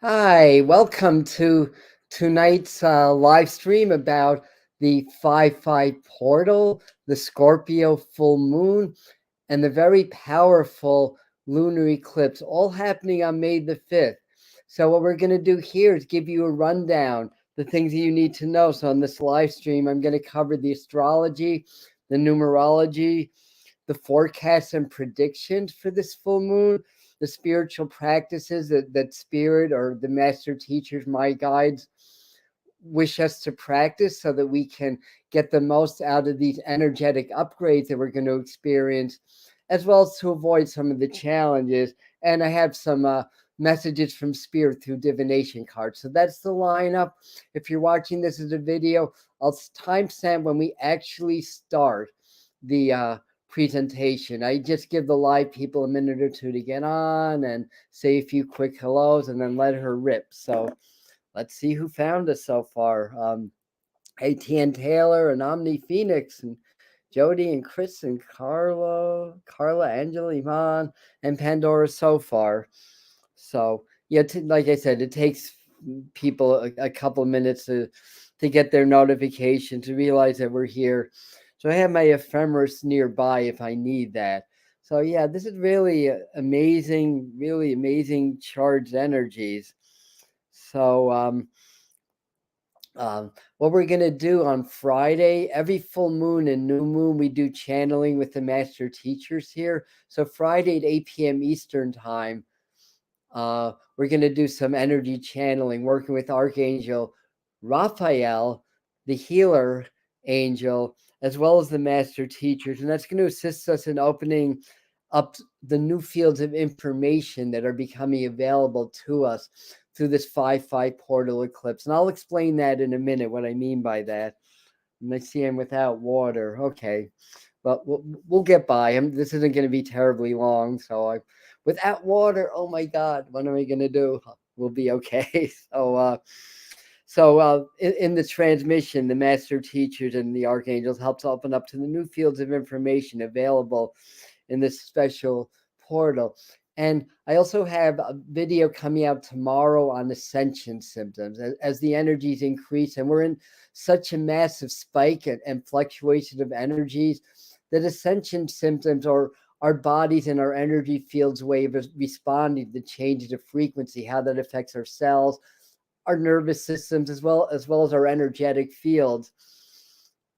Hi, welcome to tonight's live stream about the 5-5 portal, the Scorpio full moon, and the very powerful lunar eclipse, all happening on May the 5th. So, what we're going to do here is give you a rundown, the things that you need to know. So, on this live stream, I'm going to cover the astrology, the numerology, the forecasts and predictions for this full moon, the spiritual practices that spirit or the master teachers, my guides, wish us to practice so that we can get the most out of these energetic upgrades that we're going to experience, as well as to avoid some of the challenges. And I have some messages from spirit through divination cards. So that's the lineup. If you're watching this as a video, I'll timestamp when we actually start the presentation. I just give the live people a minute or two to get on and say a few quick hellos and then let her rip. So let's see who found us so far. ATN Taylor and Omni Phoenix and Jody and Chris and Carla, Angela, Iman, and Pandora so far. So yeah, like I said, it takes people a couple of minutes to get their notification to realize that we're here. So I have my ephemeris nearby if I need that. So yeah, this is really amazing charged energies. So what we're going to do on Friday, every full moon and new moon, we do channeling with the master teachers here. So Friday at 8 p.m. Eastern time, we're going to do some energy channeling, working with Archangel Raphael, the healer angel, as well as the master teachers. And that's going to assist us in opening up the new fields of information that are becoming available to us through this 5-5 portal eclipse. And I'll explain that in a minute, what I mean by that. And I see I'm without water. Okay. But we'll get by. This isn't going to be terribly long. So without water, oh my God, what am I going to do? We'll be okay. So in the transmission, the master teachers and the archangels helps open up to the new fields of information available in this special portal. And I also have a video coming out tomorrow on ascension symptoms as the energies increase. And we're in such a massive spike and fluctuation of energies that ascension symptoms or our bodies and our energy fields way of responding to changes of frequency, how that affects our cells, our nervous systems, as well as our energetic fields.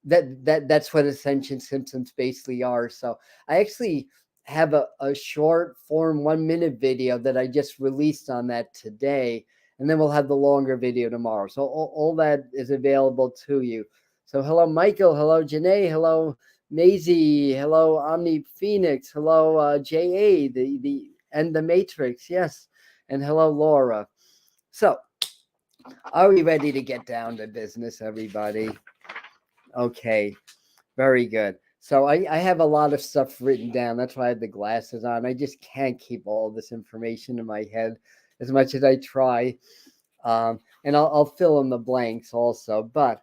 That's what ascension symptoms basically are. So I actually have a short form 1-minute video that I just released on that today, and then we'll have the longer video tomorrow. So all that is available to you. So hello, Michael. Hello, Janae. Hello, Maisie. Hello, Omni Phoenix. Hello, JA, and the Matrix. Yes. And hello, Laura. So are we ready to get down to business, everybody? Okay, very good. So I have a lot of stuff written down. That's why I have the glasses on. I just can't keep all this information in my head as much as I try. And I'll fill in the blanks also. But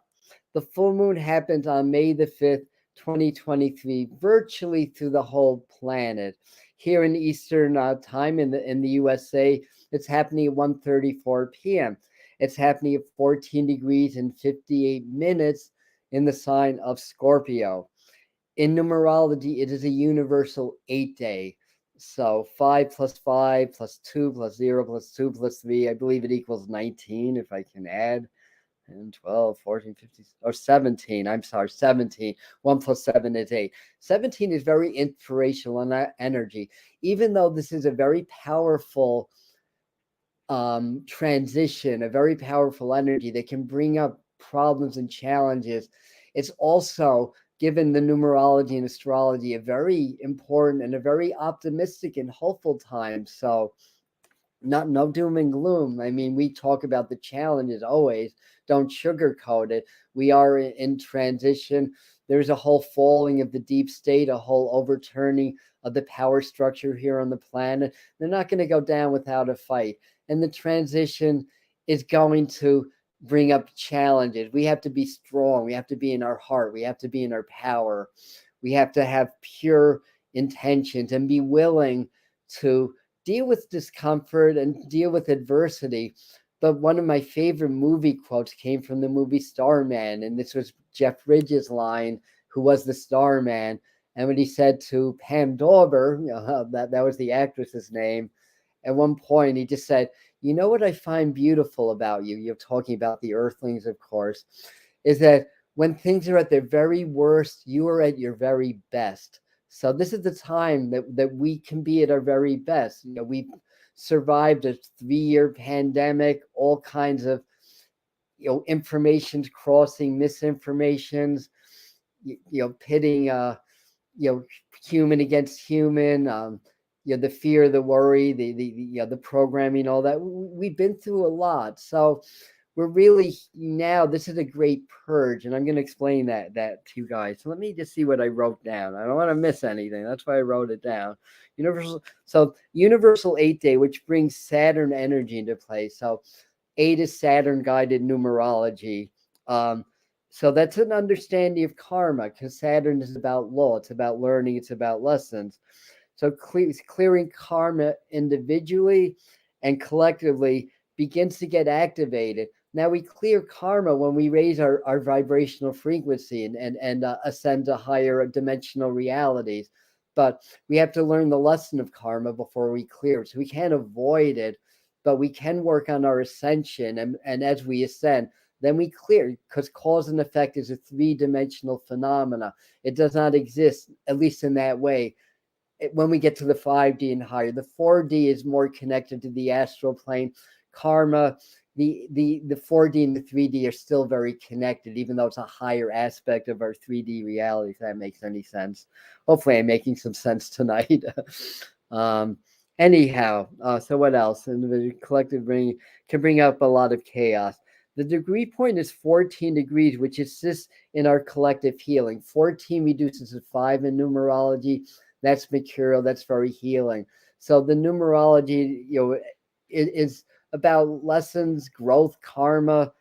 the full moon happens on May the 5th, 2023, virtually through the whole planet. Here in Eastern time in the USA, it's happening at 1:34 p.m. It's happening at 14 degrees and 58 minutes in the sign of Scorpio. In numerology, it is a universal 8-day. So 5 plus 5 plus 2 plus 0 plus 2 plus 3, I believe it equals 19 if I can add. And 12, 14, 15, or 17. I'm sorry, 17. 1 plus 7 is 8. 17 is very inspirational energy. Even though this is a very powerful transition, a very powerful energy that can bring up problems and challenges, it's also, given the numerology and astrology, a very important and a very optimistic and hopeful time. So no doom and gloom. I mean, we talk about the challenges always. Don't sugarcoat it. We are in transition. There's a whole falling of the deep state, a whole overturning of the power structure here on the planet. They're not going to go down without a fight. And the transition is going to bring up challenges. We have to be strong. We have to be in our heart. We have to be in our power. We have to have pure intentions and be willing to deal with discomfort and deal with adversity. But one of my favorite movie quotes came from the movie Starman, and this was Jeff Bridges' line, who was the Starman. And when he said to Pam Dauber, that was the actress's name, at one point he just said, "You know what I find beautiful about you?" You're talking about the Earthlings, of course, is that when things are at their very worst, you are at your very best. So this is the time that we can be at our very best. We've survived a 3-year pandemic, all kinds of information's crossing, misinformations, pitting human against human, the fear, the worry, the programming, all that. We've been through a lot. So we're really now, this is a great purge, and I'm going to explain that to you guys. So let me just see what I wrote down. I don't want to miss anything. That's why I wrote it down. Universal 8-day, which brings Saturn energy into play. So 8 is Saturn guided numerology. So that's an understanding of karma, because Saturn is about law, it's about learning, it's about lessons. So clearing karma individually and collectively begins to get activated. Now we clear karma when we raise our vibrational frequency and ascend to higher dimensional realities. But we have to learn the lesson of karma before we clear it. So we can't avoid it, but we can work on our ascension. And as we ascend, then we clear, because cause and effect is a 3-dimensional phenomena. It does not exist, at least in that way, when we get to the 5D and higher. The 4D is more connected to the astral plane. Karma, the 4D and the 3D are still very connected, even though it's a higher aspect of our 3D reality, if that makes any sense. Hopefully I'm making some sense tonight. Anyhow, so what else? And the collective can bring up a lot of chaos. The degree point is 14 degrees, which assists in our collective healing. 14 reduces to 5 in numerology. That's mercurial. That's very healing. So the numerology, is about lessons, growth, karma,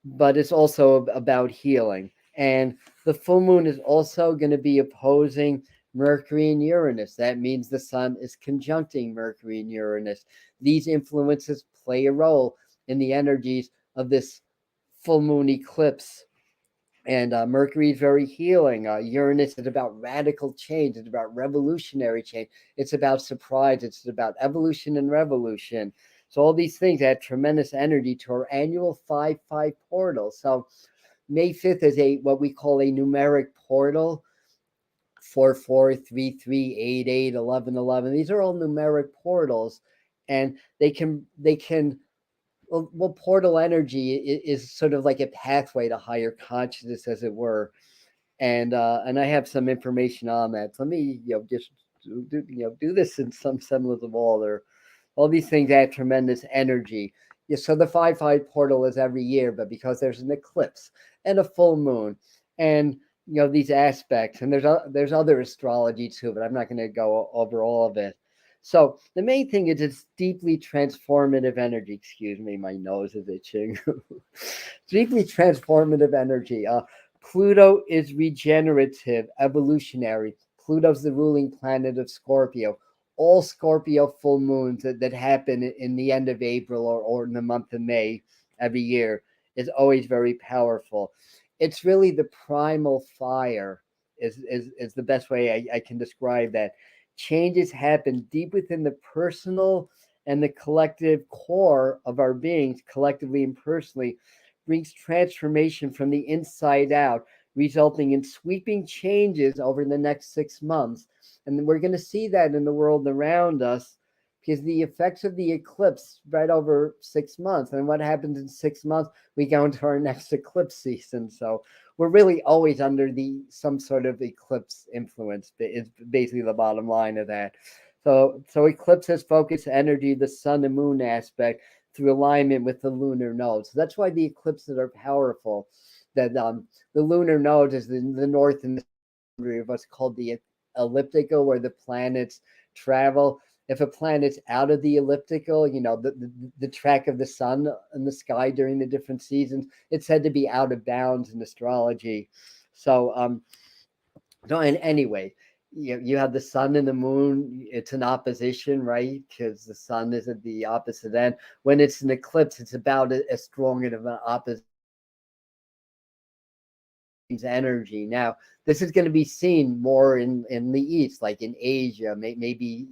but it's also about healing. And the full moon is also going to be opposing Mercury and Uranus. That means the sun is conjuncting Mercury and Uranus. These influences play a role in the energies of this full moon eclipse. And Mercury is very healing. Uranus is about radical change. It's about revolutionary change. It's about surprise. It's about evolution and revolution. So all these things add tremendous energy to our annual 5-5 portal. So May 5th is what we call a numeric portal. 4-4, 3-3, 8-8, 11-11. These are all numeric portals, and they can well, portal energy is sort of like a pathway to higher consciousness, as it were. And I have some information on that. So let me just do this in some semblance of order. All these things add tremendous energy. Yeah, so the 5-5 portal is every year, but because there's an eclipse and a full moon, and these aspects, and there's other astrology too, but I'm not going to go over all of it. So the main thing is it's deeply transformative energy. Excuse me, my nose is itching. Deeply transformative energy. Pluto is regenerative, evolutionary. Pluto's the ruling planet of Scorpio. All Scorpio full moons that happen in the end of April or in the month of May every year is always very powerful. It's really the primal fire is the best way I can describe that. Changes happen deep within the personal and the collective core of our beings, collectively and personally, brings transformation from the inside out, resulting in sweeping changes over the next 6 months. And we're going to see that in the world around us, because the effects of the eclipse spread over 6 months. And what happens in 6 months, we go into our next eclipse season. So we're really always under some sort of eclipse influence, is basically the bottom line of that. So eclipses focus energy, the sun and moon aspect, through alignment with the lunar nodes. So that's why the eclipses are powerful. That the lunar nodes is the north and the boundary of what's called the elliptical, where the planets travel. If a planet's out of the elliptical, the track of the sun in the sky during the different seasons, it's said to be out of bounds in astrology. So, and anyway, you have the sun and the moon. It's an opposition, right? Because the sun is at the opposite end. When it's an eclipse, it's about as strong of an opposite energy. Now, this is going to be seen more in the East, like in Asia, maybe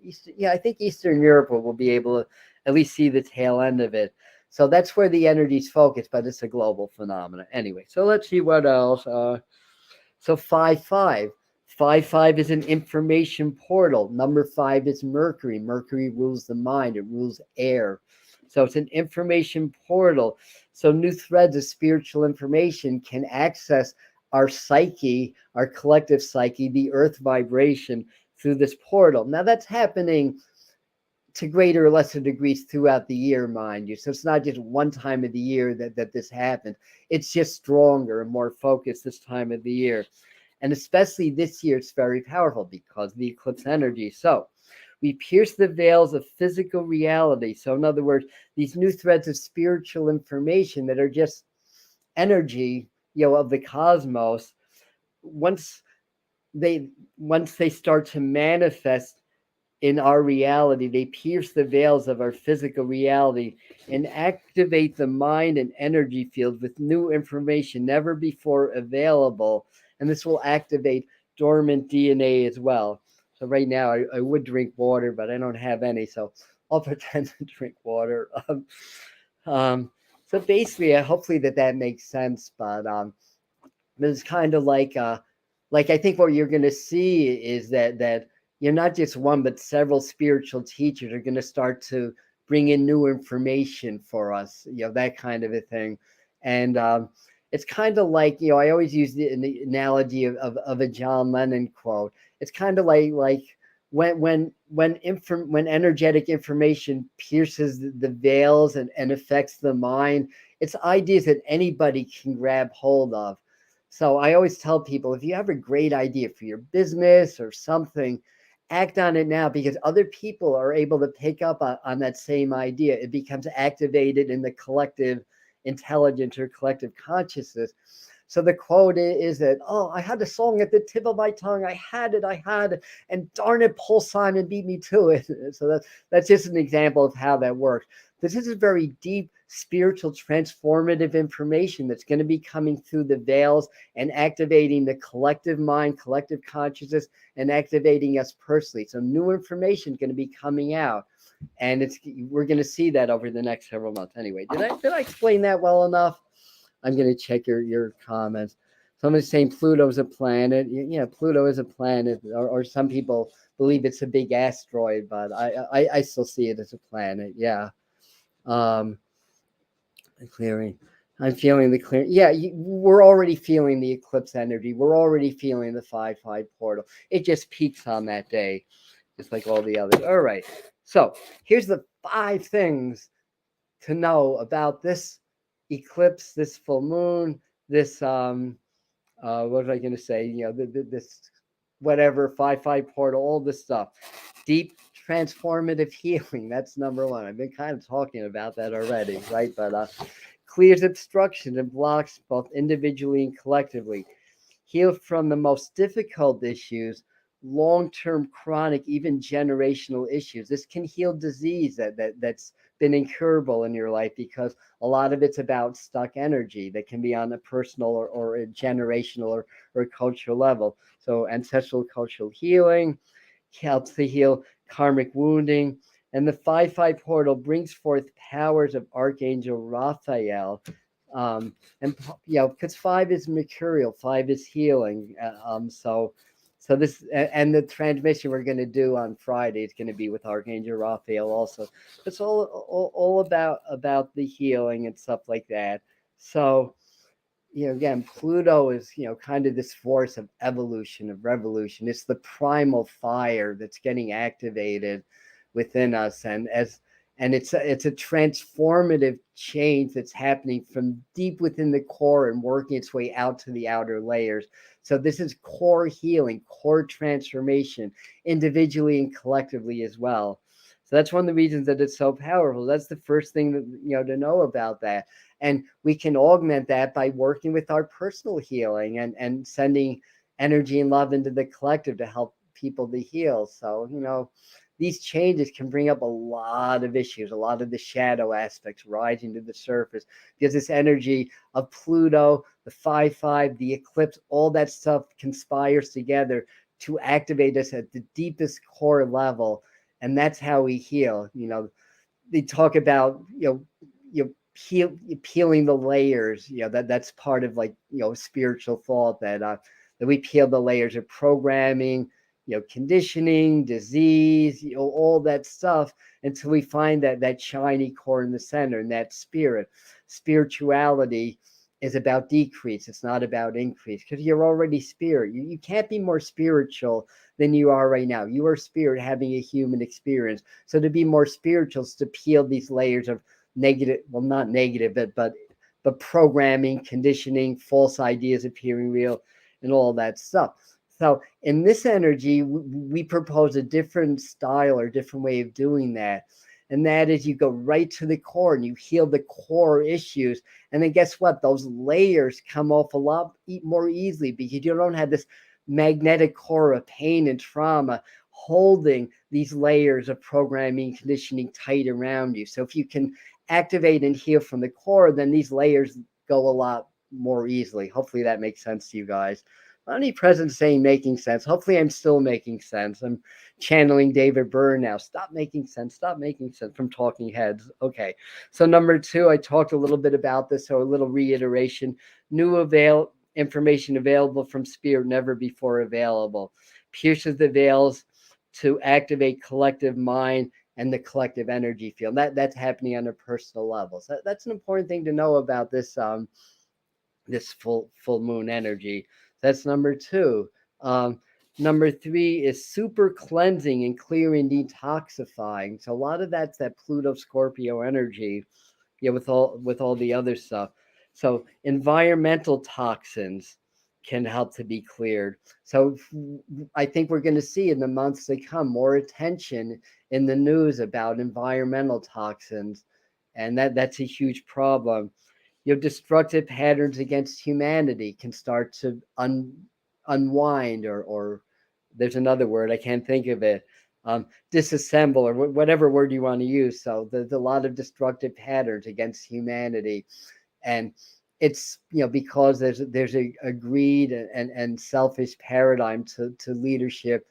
Eastern, yeah, I think Eastern Europe will be able to at least see the tail end of it. So that's where the energy's focused, but it's a global phenomenon. Anyway, so let's see what else. So 5-5. 5-5 is an information portal. Number 5 is Mercury. Mercury rules the mind, it rules air. So it's an information portal. So new threads of spiritual information can access our psyche, our collective psyche, the earth vibration through this portal. Now that's happening to greater or lesser degrees throughout the year, mind you. So it's not just one time of the year that this happens. It's just stronger and more focused this time of the year. And especially this year, it's very powerful because of the eclipse energy. So we pierce the veils of physical reality. So in other words, these new threads of spiritual information that are just energy, of the cosmos, once they start to manifest in our reality, they pierce the veils of our physical reality and activate the mind and energy field with new information never before available. And this will activate dormant DNA as well. So right now I would drink water, but I don't have any, so I'll pretend to drink water. So basically, hopefully that makes sense. But it's kind of like I think what you're going to see is that you're not just one, but several spiritual teachers are going to start to bring in new information for us, that kind of a thing. And it's kind of like, I always use the analogy of a John Lennon quote. It's kind of like when energetic information pierces the veils and affects the mind, it's ideas that anybody can grab hold of. So I always tell people, if you have a great idea for your business or something, act on it now, because other people are able to pick up on that same idea. It becomes activated in the collective intelligence or collective consciousness. So the quote is that, oh, I had the song at the tip of my tongue. I had it, and darn it, Paul Simon beat me to it. So that's just an example of how that works. This is a very deep, spiritual, transformative information that's going to be coming through the veils and activating the collective mind, collective consciousness, and activating us personally. So new information is going to be coming out, and we're going to see that over the next several months. Anyway, did I explain that well enough? I'm going to check your comments. Somebody's saying Pluto is a planet. Yeah, Pluto is a planet, or some people believe it's a big asteroid, but I still see it as a planet. Yeah. Clearing. I'm feeling the clear. Yeah, we're already feeling the eclipse energy. We're already feeling the 5-5 portal. It just peaks on that day, just like all the others. All right. So here's the 5 things to know about this eclipse, this full moon, this what was I going to say? This whatever 5-5 portal, all this stuff. Deep transformative healing. That's number 1. I've been kind of talking about that already, right? But clears obstruction and blocks both individually and collectively. Heals from the most difficult issues, long-term, chronic, even generational issues. This can heal disease that's been incurable in your life, because a lot of it's about stuck energy that can be on a personal or a generational or cultural level. So ancestral cultural healing helps to heal karmic wounding. And the 5-5 portal brings forth powers of Archangel Raphael. And because 5 is mercurial, 5 is healing. So this, and the transmission we're going to do on Friday is going to be with Archangel Raphael also. It's all about the healing and stuff like that. So, again, Pluto is, kind of this force of evolution, of revolution. It's the primal fire that's getting activated within us, and it's a transformative change that's happening from deep within the core and working its way out to the outer layers. So this is core healing, core transformation, individually and collectively as well. So that's one of the reasons that it's so powerful. That's the first thing that, to know about that. And we can augment that by working with our personal healing and sending energy and love into the collective to help people to heal. So, these changes can bring up a lot of issues, a lot of the shadow aspects rising to the surface, because this energy of Pluto, the 5-5, the eclipse, all that stuff conspires together to activate us at the deepest core level. And that's how we heal. They talk about, peeling the layers, that's part of, like, spiritual thought, that we peel the layers of programming, conditioning, disease, all that stuff, until we find that shiny core in the center, and that spirit. Spirituality is about decrease. It's not about increase, because you're already spirit. You can't be more spiritual than you are right now. You are spirit having a human experience. So to be more spiritual is to peel these layers of negative, well, not negative, but programming, conditioning, false ideas appearing real, and all that stuff. So in this energy, we propose a different style or different way of doing that. And that is, you go right to the core and you heal the core issues. And then guess what? Those layers come off a lot more easily, because you don't have this magnetic core of pain and trauma holding these layers of programming, conditioning tight around you. So if you can activate and heal from the core, then these layers go a lot more easily. Hopefully that makes sense to you guys. Omnipresent saying making sense. Hopefully I'm still making sense. I'm channeling David Byrne now. Stop making sense from Talking Heads. Okay. So number 2, I talked a little bit about this, so a little reiteration. New information available from spirit, never before available. Pierces the veils to activate collective mind and the collective energy field. That's happening on a personal level. So that's an important thing to know about this this full moon energy. That's number 2. Number 3 is super cleansing and clearing, detoxifying. So a lot of that's that Pluto Scorpio energy, with all the other stuff. So environmental toxins can help to be cleared. So I think we're going to see in the months to come more attention in the news about environmental toxins, and that's a huge problem. Destructive patterns against humanity can start to unwind, or there's another word, I can't think of it, disassemble, or whatever word you want to use. So there's a lot of destructive patterns against humanity, and it's because there's a greed and selfish paradigm to leadership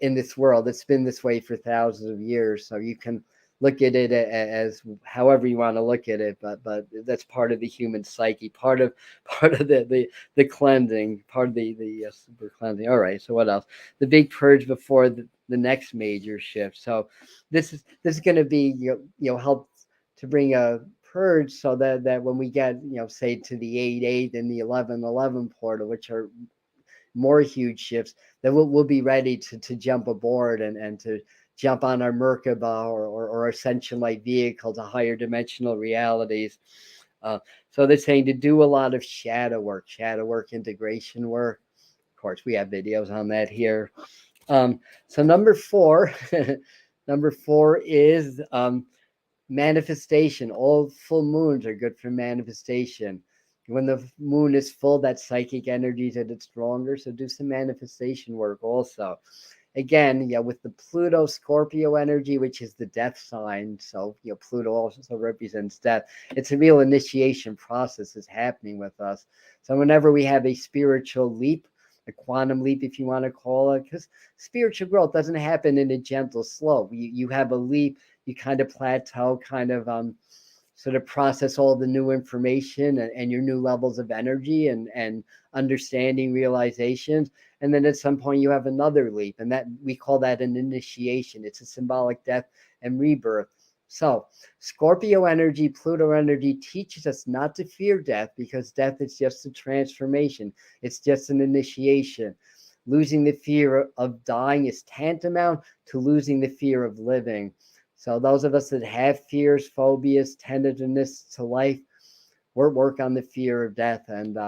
in this world. It's been this way for thousands of years. So you can look at it as however you want to look at it, but that's part of the human psyche, part of the cleansing, part of the super cleansing. All right. So what else? The big purge before the next major shift. So this is going to be help to bring a purge, so that when we get say to the 8-8 and the 11-11 portal, which are more huge shifts, then we'll be ready to jump aboard and to jump on our Merkaba or Ascension light vehicle to higher dimensional realities. So they're saying to do a lot of shadow work, integration work. Of course, we have videos on that here. So number 4, number 4 is manifestation. All full moons are good for manifestation. When the moon is full, that psychic energy is at its stronger. So do some manifestation work also. Again, with the Pluto Scorpio energy, which is the death sign. So, Pluto also represents death. It's a real initiation process that's happening with us. So whenever we have a spiritual leap, a quantum leap, if you want to call it, because spiritual growth doesn't happen in a gentle slope. You have a leap, you kind of plateau, kind of sort of process all the new information and your new levels of energy and understanding, realizations. And then at some point you have another leap, and that we call that an initiation. It's a symbolic death and rebirth. So Scorpio energy, Pluto energy teaches us not to fear death, because death is just a transformation. It's just an initiation. Losing the fear of dying is tantamount to losing the fear of living. So those of us that have fears, phobias, tentativeness to life, work on the fear of death, and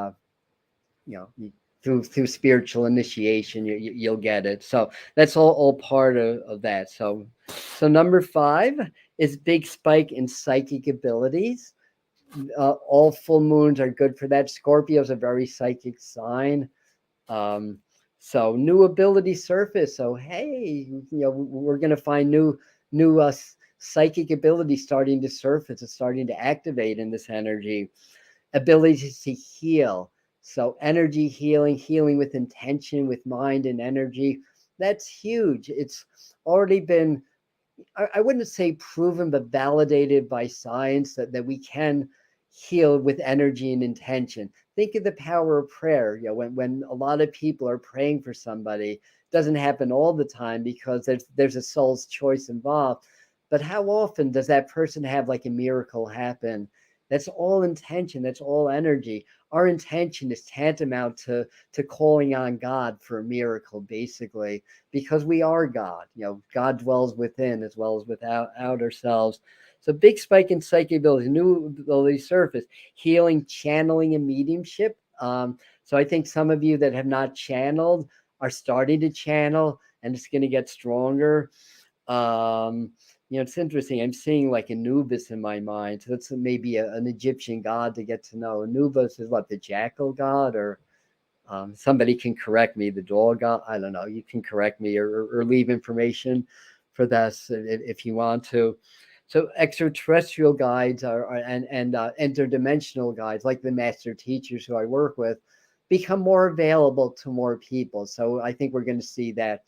through spiritual initiation, you'll get it. So that's all part of that. So number 5 is big spike in psychic abilities. All full moons are good for that. Scorpio is a very psychic sign. So new ability surface. So hey, we're going to find new psychic ability starting to surface. It's starting to activate in this energy. Ability to heal. So energy healing, healing with intention, with mind and energy. That's huge. It's already been, I wouldn't say proven, but validated by science that we can heal with energy and intention. Think of the power of prayer. When a lot of people are praying for somebody, it doesn't happen all the time because there's a soul's choice involved. But how often does that person have like a miracle happen? That's all intention. That's all energy. Our intention is tantamount to calling on God for a miracle, basically, because we are God. God dwells within as well as without ourselves. So big spike in psychic ability, new ability surface, healing, channeling, and mediumship. So I think some of you that have not channeled are starting to channel, and it's going to get stronger. It's interesting. I'm seeing like Anubis in my mind. So that's maybe an Egyptian god to get to know. Anubis is what, the jackal god, or somebody can correct me, the dog god. I don't know. You can correct me or leave information for this if you want to. So extraterrestrial guides and interdimensional guides, like the master teachers who I work with, become more available to more people. So I think we're going to see that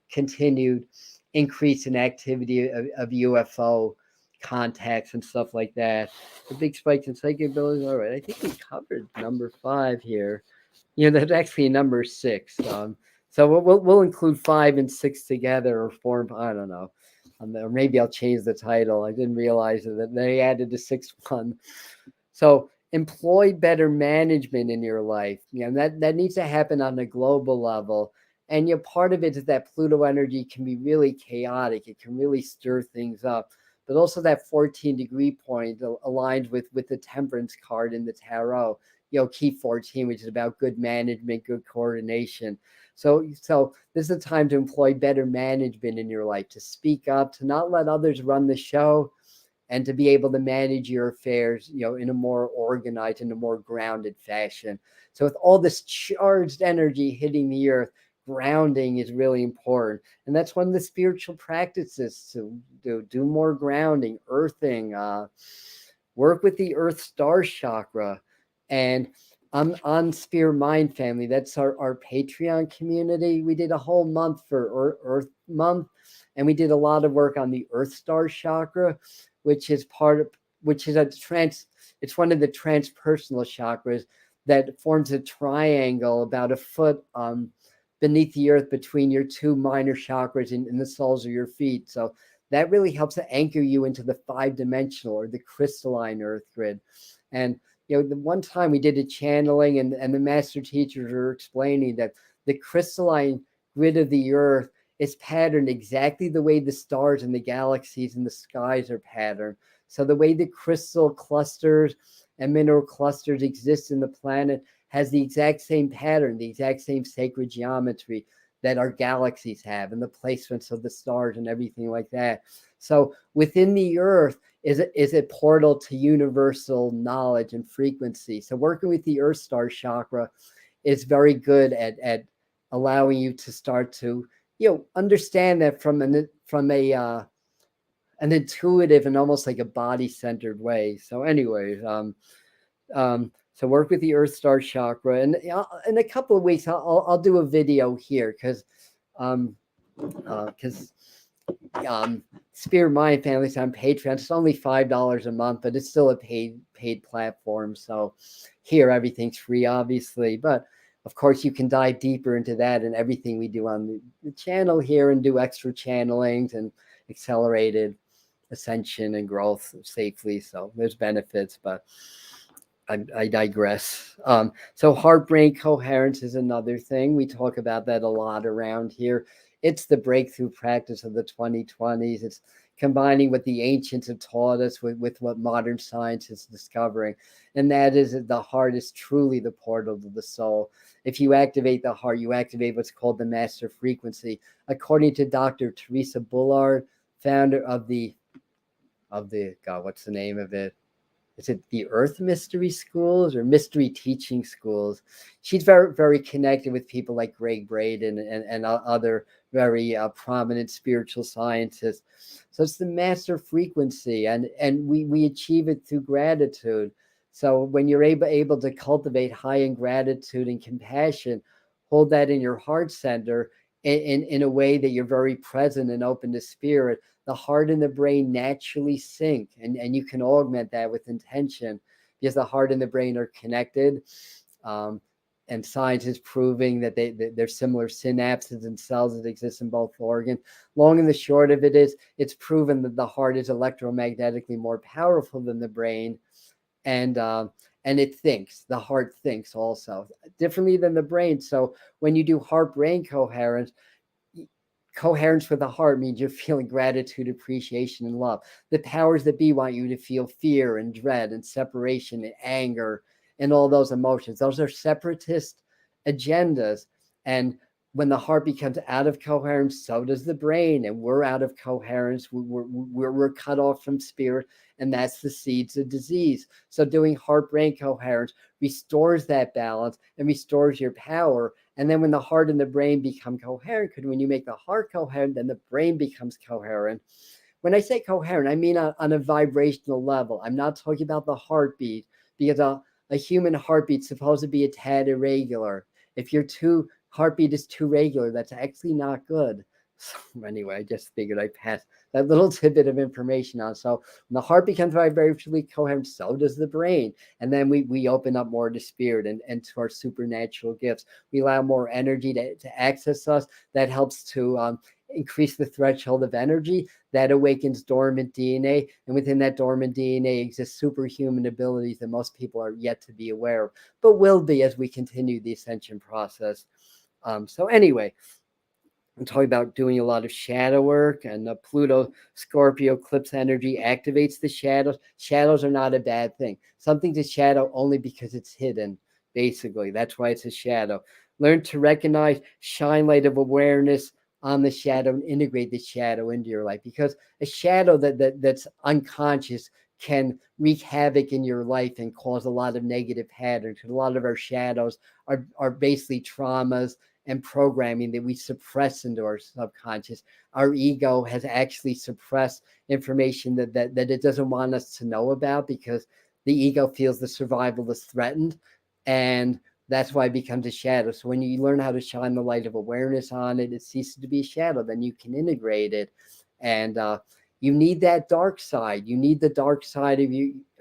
continued increase in activity of UFO contacts and stuff like that. The big spikes in psychic abilities. All right, I think we covered number 5 here. That's actually number 6. So we'll include 5 and 6 together, or form. I don't know. Or maybe I'll change the title. I didn't realize that they added the 6th one. So employ better management in your life. That needs to happen on a global level. And part of it is that Pluto energy can be really chaotic. It can really stir things up. But also that 14-degree point aligns with the Temperance card in the tarot. Key 14, which is about good management, good coordination. So this is a time to employ better management in your life, to speak up, to not let others run the show, and to be able to manage your affairs, in a more organized, in a more grounded fashion. So with all this charged energy hitting the earth, grounding is really important. And that's one of the spiritual practices to do more grounding, earthing, work with the earth star chakra. And on Spirit Mind Family, that's our Patreon community. We did a whole month for Earth Month, and we did a lot of work on the Earth Star chakra, which is it's one of the transpersonal chakras that forms a triangle about a foot beneath the earth between your 2 minor chakras in the soles of your feet. So that really helps to anchor you into the 5-dimensional or the crystalline earth grid. And the one time we did a channeling, and the master teachers were explaining that the crystalline grid of the earth is patterned exactly the way the stars and the galaxies and the skies are patterned. So the way the crystal clusters and mineral clusters exist in the planet has the exact same pattern, the exact same sacred geometry that our galaxies have, and the placements of the stars and everything like that. So within the earth is a portal to universal knowledge and frequency. So working with the earth star chakra is very good at allowing you to start to understand that from an intuitive and almost like a body-centered way. So anyways, so work with the earth star chakra, and in a couple of weeks I'll do a video here because Spirit Mind Families on Patreon. It's only $5 a month, but it's still a paid platform. So here everything's free, obviously, but of course you can dive deeper into that and everything we do on the channel here, and do extra channelings and accelerated ascension and growth safely. So there's benefits, but I digress. So heart-brain coherence is another thing. We talk about that a lot around here. It's the breakthrough practice of the 2020s. It's combining what the ancients have taught us with what modern science is discovering. And that is that the heart is truly the portal to the soul. If you activate the heart, you activate what's called the master frequency. According to Dr. Teresa Bullard, founder of the God, what's the name of it? is it the Earth Mystery Schools or Mystery Teaching Schools? She's very, very connected with people like Greg Braden and other very prominent spiritual scientists. So it's the master frequency, and we achieve it through gratitude. So when you're able to cultivate high in gratitude and compassion, hold that in your heart center in a way that you're very present and open to spirit, the heart and the brain naturally sync, and you can augment that with intention, because the heart and the brain are connected. Um, and science is proving that there's similar synapses and cells that exist in both organs. Long and the short of it is, it's proven that the heart is electromagnetically more powerful than the brain, and it thinks. The heart thinks also differently than the brain. So when you do heart-brain coherence, coherence with the heart means you're feeling gratitude, appreciation, and love. The powers that be want you to feel fear and dread and separation and anger and all those emotions. Those are separatist agendas. And when the heart becomes out of coherence, so does the brain, and we're out of coherence. We're cut off from spirit, and that's the seeds of disease. So doing heart-brain coherence restores that balance and restores your power. And then when the heart and the brain become coherent, because when you make the heart coherent, then the brain becomes coherent. When I say coherent, I mean on a vibrational level. I'm not talking about the heartbeat, because a human heartbeat's supposed to be a tad irregular. If your heartbeat is too regular, that's actually not good. So anyway, I just figured I'd pass that little tidbit of information on. So when the heart becomes vibrationally coherent, so does the brain. And then we open up more to spirit and to our supernatural gifts. We allow more energy to access us. That helps to increase the threshold of energy. That awakens dormant DNA. And within that dormant DNA exists superhuman abilities that most people are yet to be aware of, but will be as we continue the ascension process. So anyway, I'm talking about doing a lot of shadow work, and the Pluto Scorpio eclipse energy activates the shadows. Shadows are not a bad thing. Something's a shadow only because it's hidden, basically. That's why it's a shadow. Learn to recognize, shine light of awareness on the shadow, and integrate the shadow into your life, because a shadow that's unconscious can wreak havoc in your life and cause a lot of negative patterns. A lot of our shadows are basically traumas and programming that we suppress into our subconscious. Our ego has actually suppressed information that it doesn't want us to know about, because the ego feels the survival is threatened, and that's why it becomes a shadow. So when you learn how to shine the light of awareness on it, it ceases to be a shadow. Then you can integrate it, and you need that dark side. You need the dark side of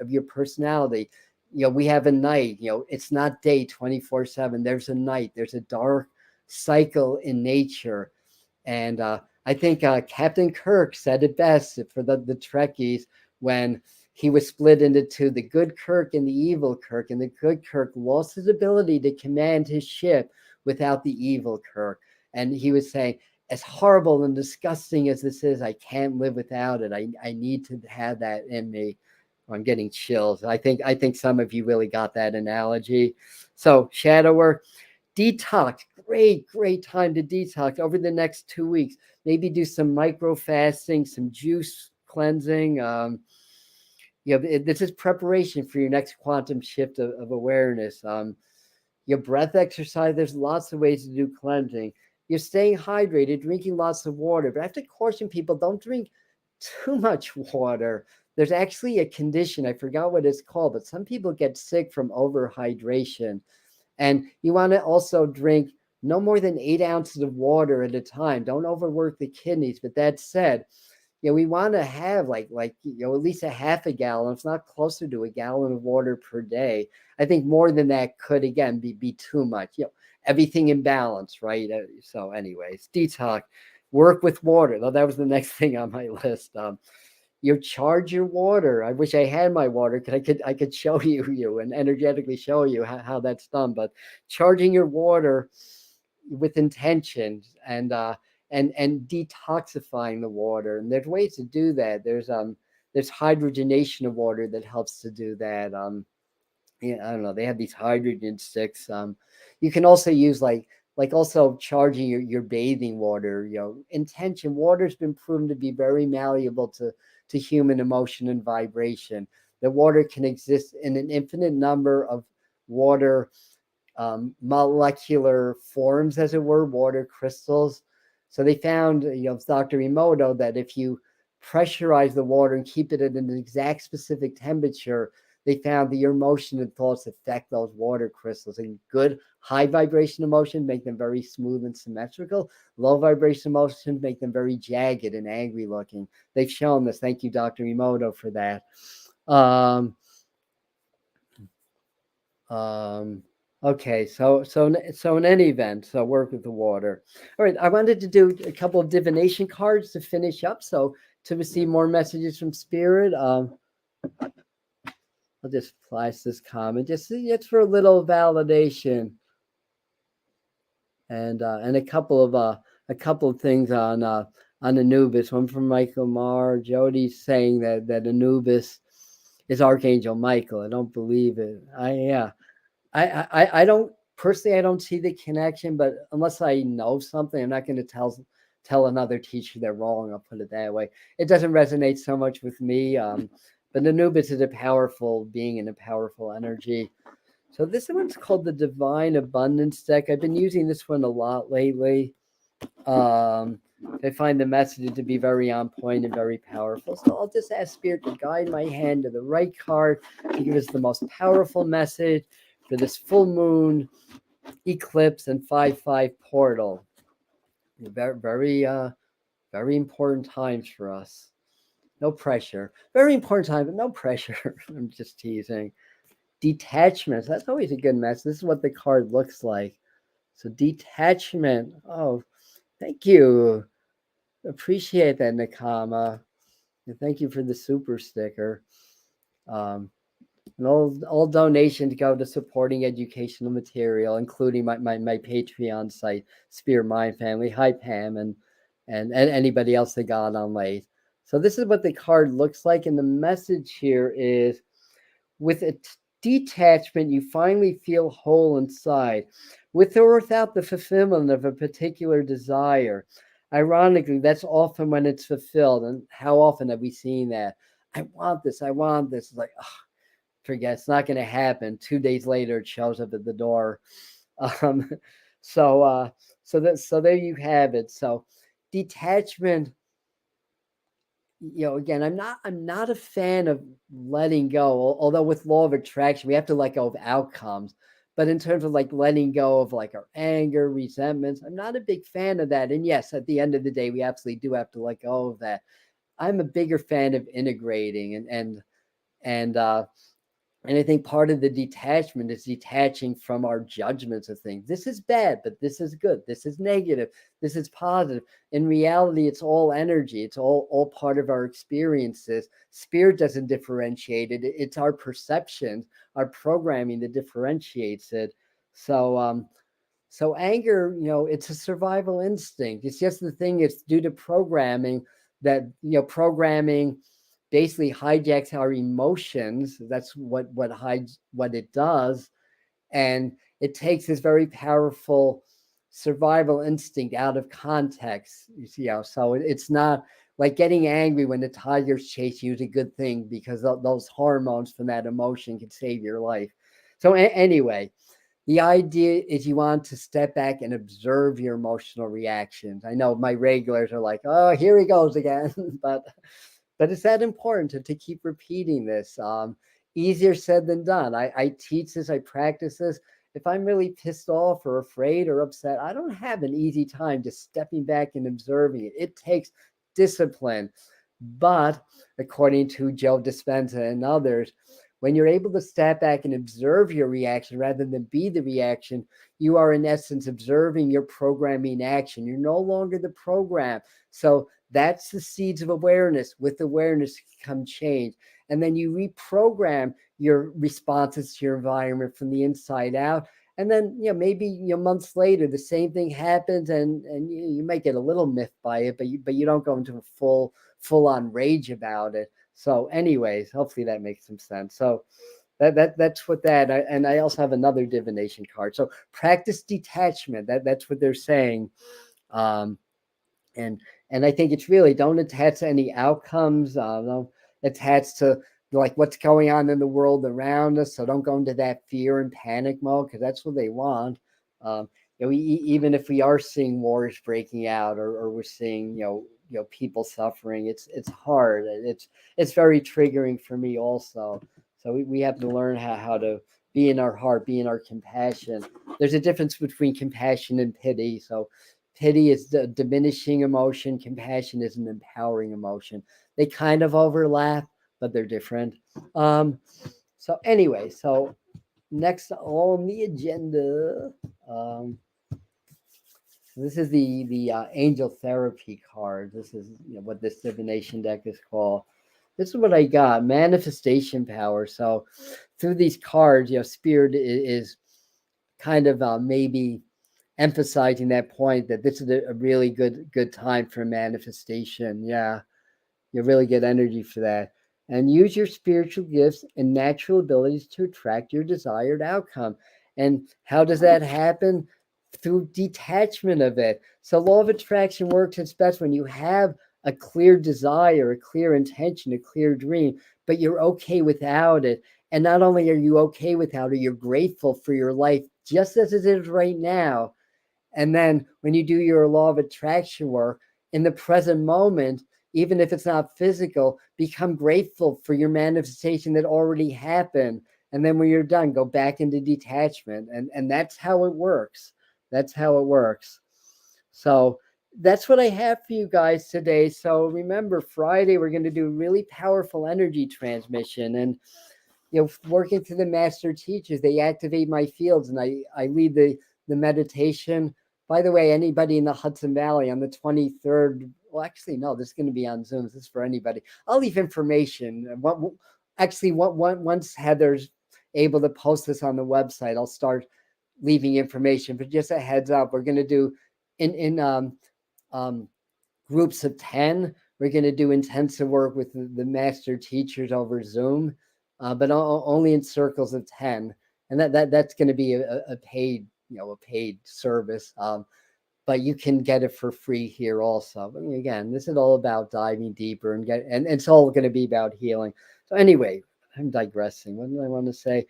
your personality. We have a night. It's not day 24/7. There's a night. There's a dark cycle in nature. And I think Captain Kirk said it best for the Trekkies, when he was split into two, the good Kirk and the evil Kirk. And the good Kirk lost his ability to command his ship without the evil Kirk. And he was saying, as horrible and disgusting as this is, I can't live without it. I need to have that in me. I'm getting chills. I think some of you really got that analogy. So shadow work. Detox, great time to detox over the next 2 weeks. Maybe do some micro fasting, some juice cleansing. This is preparation for your next quantum shift of awareness. Your breath exercise, there's lots of ways to do cleansing. You're staying hydrated, drinking lots of water. But I have to caution people, don't drink too much water. There's actually a condition, I forgot what it's called, but some people get sick from overhydration. And you want to also drink no more than 8 ounces of water at a time. Don't overwork the kidneys. But that said, we want to have like at least a half a gallon, if not closer to a gallon of water per day. I think more than that could again be too much. Everything in balance, right? So, anyways, detox, work with water. Though that was the next thing on my list. Charge your water. I wish I had my water, because I could show you and energetically show you how that's done. But charging your water with intention, and detoxifying the water. And there's ways to do that. There's hydrogenation of water that helps to do that. I don't know. They have these hydrogen sticks. You can also use like also charging your bathing water. Intention. Water's been proven to be very malleable to human emotion and vibration. that water can exist in an infinite number of water molecular forms, as it were, water crystals. So they found, Dr. Emoto, that if you pressurize the water and keep it at an exact specific temperature, they found that your emotion and thoughts affect those water crystals. And good high vibration emotion make them very smooth and symmetrical. Low vibration emotion make them very jagged and angry looking. They've shown this. Thank you, Dr. Emoto, for that. Okay, so in any event, so work with the water. All right, I wanted to do a couple of divination cards to finish up. So to receive more messages from Spirit, I'll just flash this comment. Just see, it's for a little validation, and a couple of things on Anubis. One from Michael Marr. Jody's saying that Anubis is Archangel Michael. I don't believe it. I don't personally, I don't see the connection, but unless I know something, I'm not going to tell another teacher they're wrong. I'll put it that way. It doesn't resonate so much with me. But Anubis is a powerful being and a powerful energy. So this one's called the Divine Abundance deck. I've been using this one a lot lately. I find the message to be very on point and very powerful. So I'll just ask Spirit to guide my hand to the right card to give us the most powerful message for this full moon eclipse and 5/5 portal. Very, very important times for us. No pressure. Very important time, but no pressure. I'm just teasing. Detachment. That's always a good message. This is what the card looks like. So detachment. Oh, thank you. Appreciate that, Nakama. And thank you for the super sticker. And all donations go to supporting educational material, including my Patreon site, Spear Mind Family. Hi, Pam, and anybody else that got on late. So this is what the card looks like, and the message here is, with a detachment, you finally feel whole inside, with or without the fulfillment of a particular desire. Ironically, that's often when it's fulfilled. And how often have we seen that? I want this. I want this. It's like, oh, forget, it's not going to happen. 2 days later, it shows up at the door. So there you have it. So detachment, again, I'm not a fan of letting go, although with law of attraction we have to let go of outcomes. But in terms of like letting go of like our anger, resentments, I'm not a big fan of that. And yes, at the end of the day, we absolutely do have to let go of that. I'm a bigger fan of integrating and I think part of the detachment is detaching from our judgments of things. This is bad, but this is good. This is negative. This is positive. In reality, it's all energy. It's all part of our experiences. Spirit doesn't differentiate it. It's our perceptions, our programming that differentiates it. So anger, it's a survival instinct. It's just the thing. It's due to programming that, programming basically hijacks our emotions. That's what it does, and it takes this very powerful survival instinct out of context. You see how? So it's not like getting angry when the tigers chase you is a good thing, because those hormones from that emotion can save your life. So anyway, the idea is you want to step back and observe your emotional reactions. I know my regulars are like, oh, here he goes again, but it's that important to keep repeating this. Easier said than done. I teach this, I practice this. If I'm really pissed off or afraid or upset, I don't have an easy time just stepping back and observing it. It takes discipline. But according to Joe Dispenza and others, when you're able to step back and observe your reaction rather than be the reaction, you are in essence observing your programming action. You're no longer the program. So that's the seeds of awareness. With awareness come change. And then you reprogram your responses to your environment from the inside out. And then, maybe months later, the same thing happens, and you might get a little miffed by it, but you don't go into a full on rage about it. So anyways, hopefully that makes some sense. So that's what that, and I also have another divination card. So practice detachment. That's what they're saying. And I think it's really, don't attach to any outcomes. Don't attach to like what's going on in the world around us. So don't go into that fear and panic mode, because that's what they want. Even if we are seeing wars breaking out, or we're seeing people suffering, it's hard. It's very triggering for me also. So we have to learn how to be in our heart, be in our compassion. There's a difference between compassion and pity. So pity is the diminishing emotion. Compassion is an empowering emotion. They kind of overlap, but they're different. Um, so anyway, so next on the agenda, um, this is the angel therapy card. This is what this divination deck is called. This is what I got: manifestation power. So through these cards, spirit is kind of maybe emphasizing that point, that this is a really good time for manifestation. Yeah, you really get energy for that. And use your spiritual gifts and natural abilities to attract your desired outcome. And how does that happen? Through detachment of it. So law of attraction works its best when you have a clear desire, a clear intention, a clear dream, but you're okay without it. And not only are you okay without it, you're grateful for your life just as it is right now. And then when you do your law of attraction work in the present moment, even if it's not physical, become grateful for your manifestation that already happened. And then when you're done, go back into detachment. And that's how it works. That's how it works. So that's what I have for you guys today. So remember, Friday, we're going to do really powerful energy transmission. And working through the master teachers, they activate my fields, and I lead the meditation. By the way, anybody in the Hudson Valley on the 23rd, well, actually, no, this is going to be on Zoom. This is for anybody. I'll leave information. Once Heather's able to post this on the website, I'll start leaving information. But just a heads up, we're going to do in um, groups of 10. We're going to do intensive work with the master teachers over Zoom, but only in circles of 10. And that's going to be a paid, a paid service. But you can get it for free here also. But again, this is all about diving deeper and it's all going to be about healing. So anyway, I'm digressing. What do I want to say?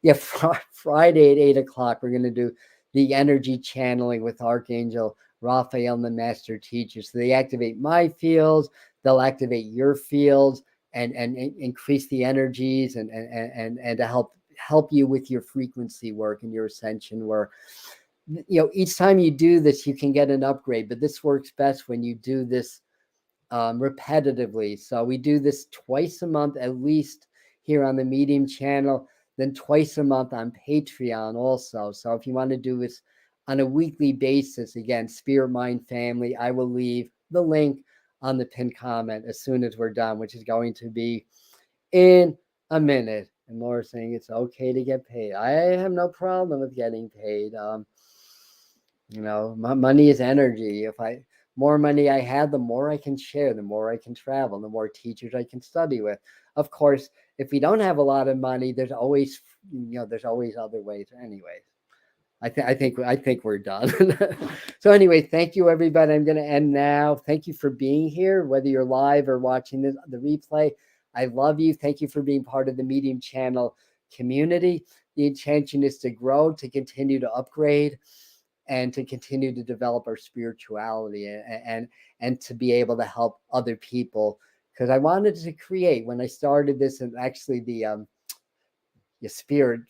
Yeah, Friday at 8 o'clock, we're going to do the energy channeling with Archangel Raphael and the master teachers. So they activate my fields, they'll activate your fields, and increase the energies and to help you with your frequency work and your ascension work. Each time you do this, you can get an upgrade, but this works best when you do this repetitively. So we do this twice a month at least here on the Medium channel, then twice a month on Patreon also. So if you want to do this on a weekly basis, again, Spirit Mind Family, I will leave the link on the pinned comment as soon as we're done, which is going to be in a minute. And Laura's saying it's okay to get paid. I have no problem with getting paid. Money is energy. If more money I have, the more I can share, the more I can travel, the more teachers I can study with. Of course, if we don't have a lot of money, there's always other ways. Anyways, I think we're done. So anyway, thank you everybody. I'm going to end now. Thank you for being here, whether you're live or watching the replay. I love you. Thank you for being part of the Medium channel community. The intention is to grow, to continue to upgrade, and to continue to develop our spirituality and to be able to help other people. Because I wanted to create, when I started this, and actually the spirit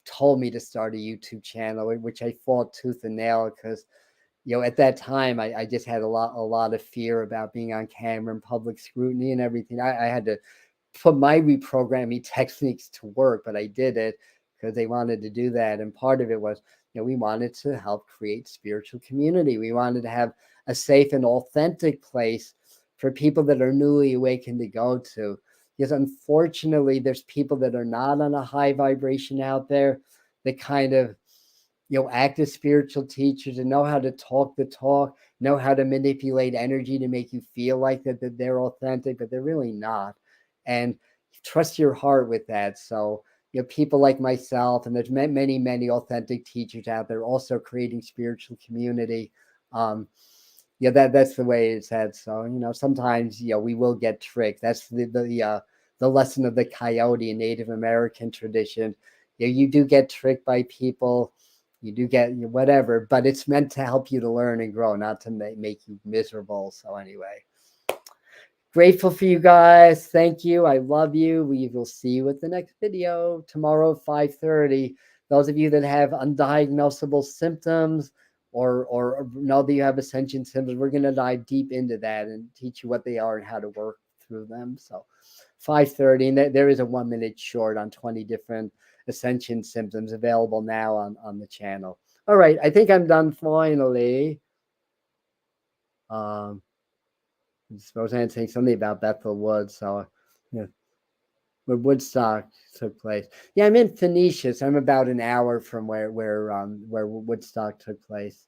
told me to start a YouTube channel, which I fought tooth and nail, because at that time I just had a lot of fear about being on camera and public scrutiny and everything. I had to put my reprogramming techniques to work, but I did it because they wanted to do that. And part of it was, we wanted to help create spiritual community. We wanted to have a safe and authentic place for people that are newly awakened to go to. Because unfortunately, there's people that are not on a high vibration out there that kind of, act as spiritual teachers and know how to talk the talk, know how to manipulate energy to make you feel like that they're authentic, but they're really not. And trust your heart with that. So, people like myself, and there's many authentic teachers out there also creating spiritual community. That's the way it's at. So, sometimes, we will get tricked. That's the the lesson of the coyote in Native American tradition. You do get tricked by people, you do get whatever, but it's meant to help you to learn and grow, not to make you miserable. So anyway, grateful for you guys. Thank you. I love you. We will see you at the next video tomorrow at 5:30. Those of you that have undiagnosable symptoms or know that you have ascension symptoms, we're going to dive deep into that and teach you what they are and how to work through them. So 5:30, and there is a 1-minute short on 20 different ascension symptoms available now on the channel. All right, I think I'm done finally. I suppose I'm saying something about Bethel Woods, so yeah, where Woodstock took place. Yeah, I'm in Phoenicia, so I'm about an hour from where Woodstock took place.